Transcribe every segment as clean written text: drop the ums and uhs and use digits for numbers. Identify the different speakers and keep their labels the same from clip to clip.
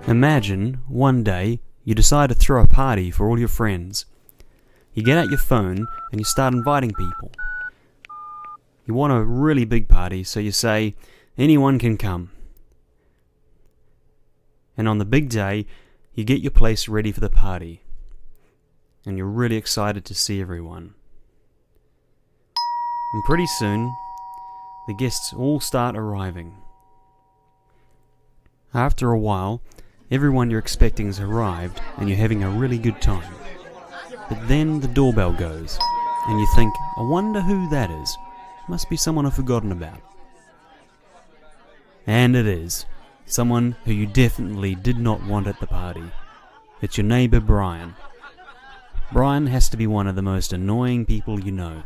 Speaker 1: Imagine, one day, you decide to throw a party for all your friends. You get out your phone and you start inviting people. You want a really big party, so you say, anyone can come. And on the big day, you get your place ready for the party. And you're really excited to see everyone. And pretty soon, the guests all start arriving. After a while, everyone you're expecting has arrived and you're having a really good time. But then the doorbell goes, and you think, I wonder who that is. Must be someone I've forgotten about. And it is. Someone who you definitely did not want at the party. It's your neighbour Brian. Brian has to be one of the most annoying people you know.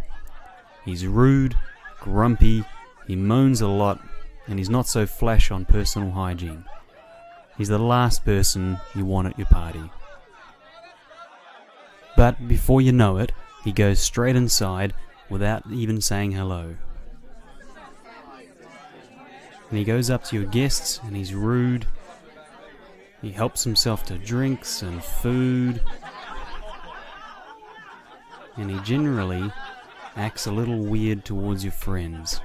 Speaker 1: He's rude, grumpy, he moans a lot, and he's not so flash on personal hygiene. He's the last person you want at your party. But before you know it, he goes straight inside without even saying hello. And he goes up to your guests and he's rude. He helps himself to drinks and food. And he generally acts a little weird towards your friends.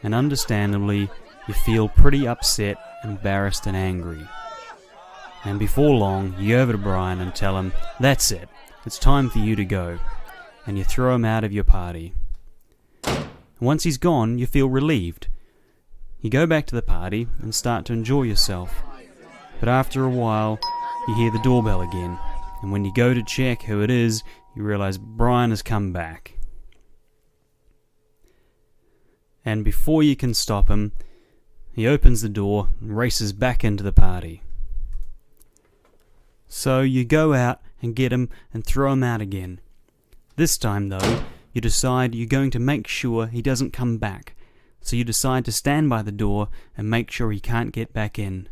Speaker 1: And understandably, you feel pretty upset, embarrassed and angry. And before long, you go over to Brian and tell him, that's it, it's time for you to go. And you throw him out of your party. And once he's gone, you feel relieved. You go back to the party and start to enjoy yourself. But after a while, you hear the doorbell again. And when you go to check who it is, you realize Brian has come back. And before you can stop him, he opens the door and races back into the party. So you go out and get him and throw him out again. This time though, you decide you're going to make sure he doesn't come back. So you decide to stand by the door and make sure he can't get back in.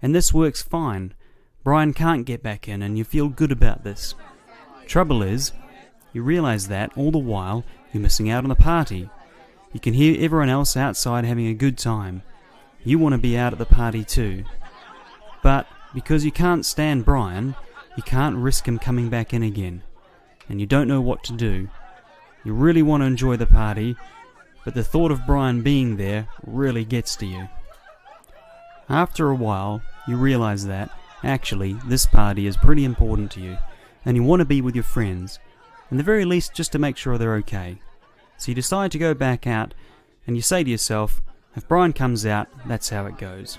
Speaker 1: And this works fine. Brian can't get back in and you feel good about this. Trouble is, you realize that all the while you're missing out on the party. You can hear everyone else outside having a good time. You want to be out at the party too. But because you can't stand Brian, you can't risk him coming back in again. And you don't know what to do. You really want to enjoy the party, but the thought of Brian being there really gets to you. After a while, you realize that, actually, this party is pretty important to you, and you want to be with your friends, at the very least just to make sure they're okay. So you decide to go back out, and you say to yourself, if Brian comes out, that's how it goes.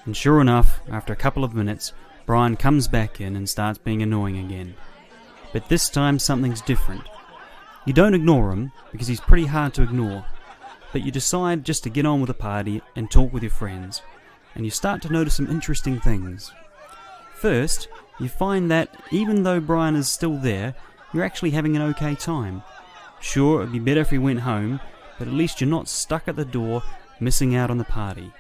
Speaker 1: And sure enough, after a couple of minutes, Brian comes back in and starts being annoying again. But this time something's different. You don't ignore him, because he's pretty hard to ignore, but you decide just to get on with the party and talk with your friends, and you start to notice some interesting things. First, you find that even though Brian is still there, you're actually having an okay time. Sure, it'd be better if he went home, but at least you're not stuck at the door, missing out on the party.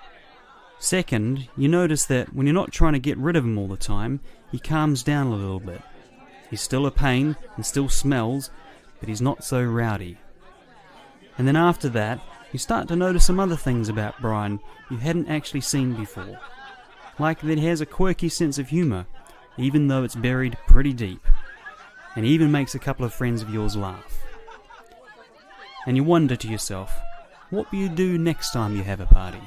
Speaker 1: Second, you notice that when you're not trying to get rid of him all the time, he calms down a little bit. He's still a pain and still smells, but he's not so rowdy. And then after that, you start to notice some other things about Brian you hadn't actually seen before. Like that he has a quirky sense of humour, even though it's buried pretty deep. And he even makes a couple of friends of yours laugh. And you wonder to yourself, what will you do next time you have a party?